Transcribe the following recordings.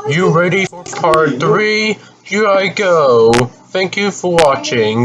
You ready for part 3? Here I go. Thank you for watching.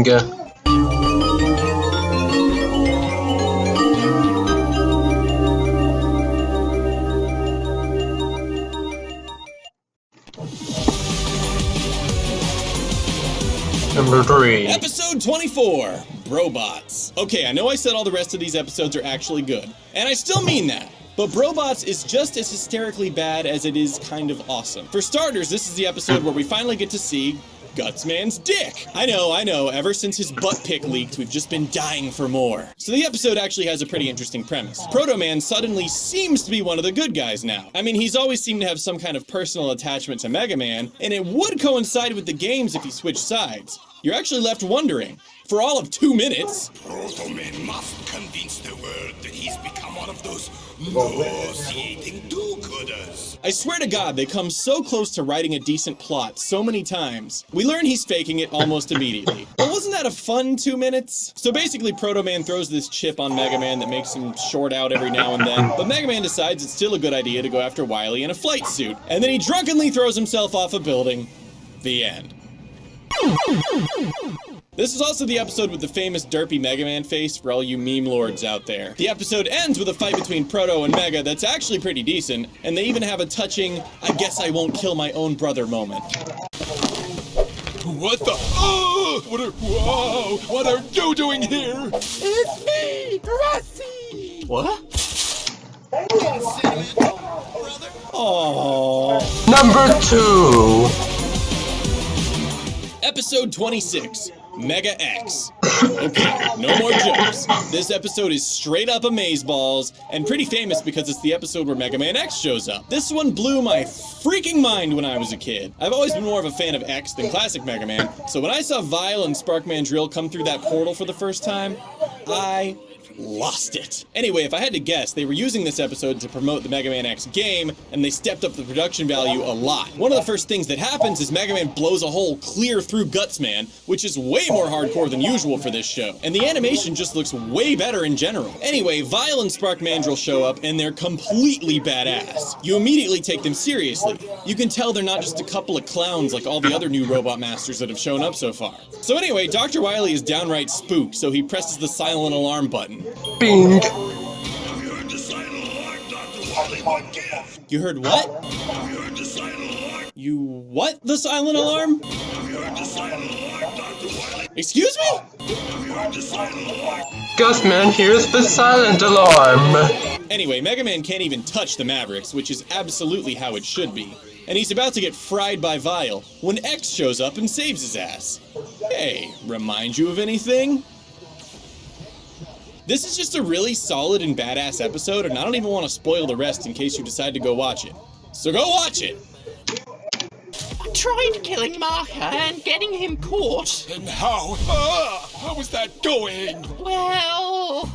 Number 3. Episode 24, Brobots. Okay, I know I said all the rest of these episodes are actually good, and I still mean that. But Brobots is just as hysterically bad as it is kind of awesome. For starters, this is the episode where we finally get to see Gutsman's dick. I know, ever since his butt pic leaked, we've just been dying for more. So the episode actually has a pretty interesting premise. Proto Man suddenly seems to be one of the good guys now. I mean, he's always seemed to have some kind of personal attachment to Mega Man, and it would coincide with the games if he switched sides. You're actually left wondering, for all of 2 minutes, Proto Man must convince the world that he's become one of those nauseating do-gooders. I swear to God, they come so close to writing a decent plot so many times. We learn he's faking it almost immediately. But wasn't that a fun 2 minutes? So basically, Proto Man throws this chip on Mega Man that makes him short out every now and then, but Mega Man decides it's still a good idea to go after Wily in a flight suit, and then he drunkenly throws himself off a building. The end. This is also the episode with the famous derpy Mega Man face for all you meme lords out there. The episode ends with a fight between Proto and Mega that's actually pretty decent, and they even have a touching, I guess I won't kill my own brother moment. What the? Oh! What are you doing here? It's me, Rusty! What? Aww. Number 2. Episode 26, Mega X. Okay, no more jokes. This episode is straight up amazeballs, and pretty famous because it's the episode where Mega Man X shows up. This one blew my freaking mind when I was a kid. I've always been more of a fan of X than classic Mega Man, so when I saw Wily and Spark Mandrill come through that portal for the first time, I lost it. Anyway, if I had to guess, they were using this episode to promote the Mega Man X game, and they stepped up the production value a lot. One of the first things that happens is Mega Man blows a hole clear through Gutsman, which is way more hardcore than usual for this show, and the animation just looks way better in general. Anyway, Wily and Spark Mandrill show up, and they're completely badass. You immediately take them seriously. You can tell they're not just a couple of clowns like all the other new Robot Masters that have shown up so far. So anyway, Dr. Wily is downright spooked, so he presses the silent alarm button. Bing. You heard the silent alarm, Dr. Wily, my gift. You heard what? You heard the silent alarm. You what? The silent alarm? You heard the silent alarm, Dr. Wily. Excuse me? You heard the silent alarm. Gutsman hears the silent alarm. Anyway, Mega Man can't even touch the Mavericks, which is absolutely how it should be. And he's about to get fried by Vile when X shows up and saves his ass. Hey, remind you of anything? This is just a really solid and badass episode, and I don't even want to spoil the rest in case you decide to go watch it. So go watch it! I tried killing Marker and getting him caught. And how? How is that going? Well...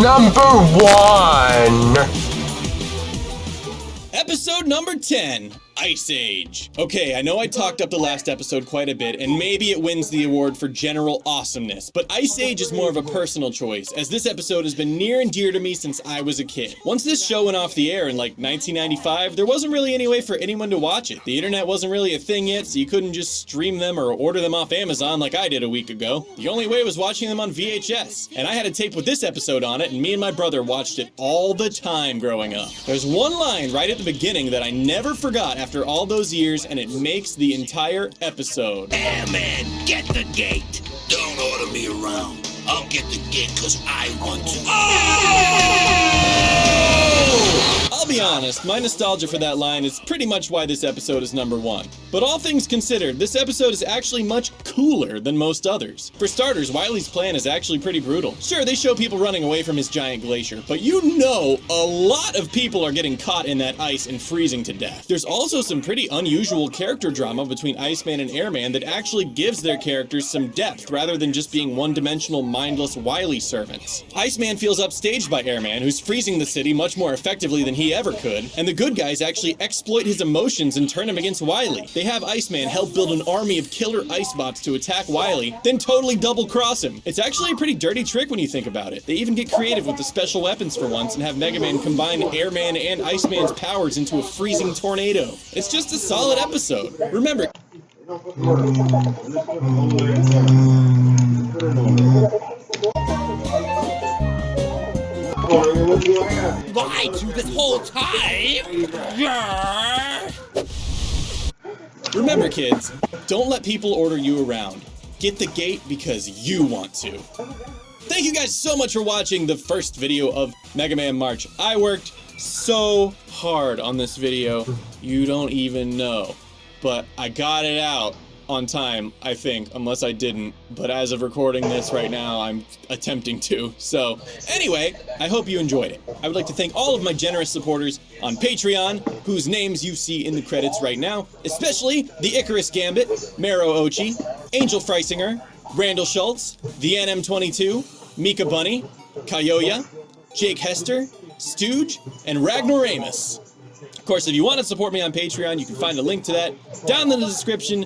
Number 1. Episode number 10, Ice Age. Okay, I know I talked up the last episode quite a bit, and maybe it wins the award for general awesomeness, but Ice Age is more of a personal choice, as this episode has been near and dear to me since I was a kid. Once this show went off the air in like 1995, there wasn't really any way for anyone to watch it. The internet wasn't really a thing yet, so you couldn't just stream them or order them off Amazon like I did a week ago. The only way was watching them on VHS, and I had a tape with this episode on it, and me and my brother watched it all the time growing up. There's one line right at the beginning that I never forgot after all those years, and it makes the entire episode. Airman, get the gate. Don't order me around. I'll get the gate because I want to. I'll be honest, my nostalgia for that line is pretty much why this episode is number 1. But all things considered, this episode is actually much cooler than most others. For starters, Wily's plan is actually pretty brutal. Sure, they show people running away from his giant glacier, but you know a lot of people are getting caught in that ice and freezing to death. There's also some pretty unusual character drama between Iceman and Airman that actually gives their characters some depth rather than just being one-dimensional, mindless Wily servants. Iceman feels upstaged by Airman, who's freezing the city much more effectively than he ever could, and the good guys actually exploit his emotions and turn him against Wily. They they have Iceman help build an army of killer ice bots to attack Wily, then totally double-cross him. It's actually a pretty dirty trick when you think about it. They even get creative with the special weapons for once and have Mega Man combine Airman and Iceman's powers into a freezing tornado. It's just a solid episode. Remember, Lied to this whole time? Yeah. remember kids, don't let people order you around. Get the gate because you want to. Thank you guys so much for watching the first video of Mega Man March. I worked so hard on this video, you don't even know. But I got it out on time, I think, unless I didn't. But as of recording this right now, I'm attempting to. So, anyway, I hope you enjoyed it. I would like to thank all of my generous supporters on Patreon, whose names you see in the credits right now, especially the Icarus Gambit, Maro Ochi, Angel Freisinger, Randall Schultz, the NM22, Mika Bunny, Kayoya, Jake Hester, Stooge, and Ragnar Amos. Of course, if you want to support me on Patreon, you can find a link to that down in the description.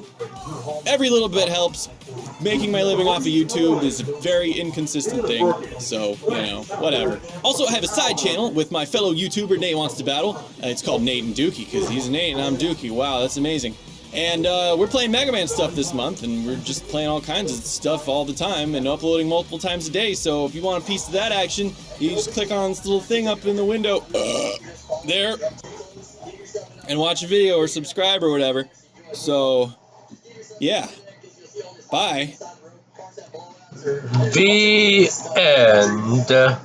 Every little bit helps. Making my living off of YouTube is a very inconsistent thing, so, you know, whatever. Also, I have a side channel with my fellow YouTuber, Nate Wants to Battle. It's called Nate and Dookie, because he's Nate and I'm Dookie. Wow, that's amazing. And we're playing Mega Man stuff this month, and we're just playing all kinds of stuff all the time and uploading multiple times a day, so if you want a piece of that action, you just click on this little thing up in the window, there, and watch a video or subscribe or whatever. So, yeah. Bye. The end.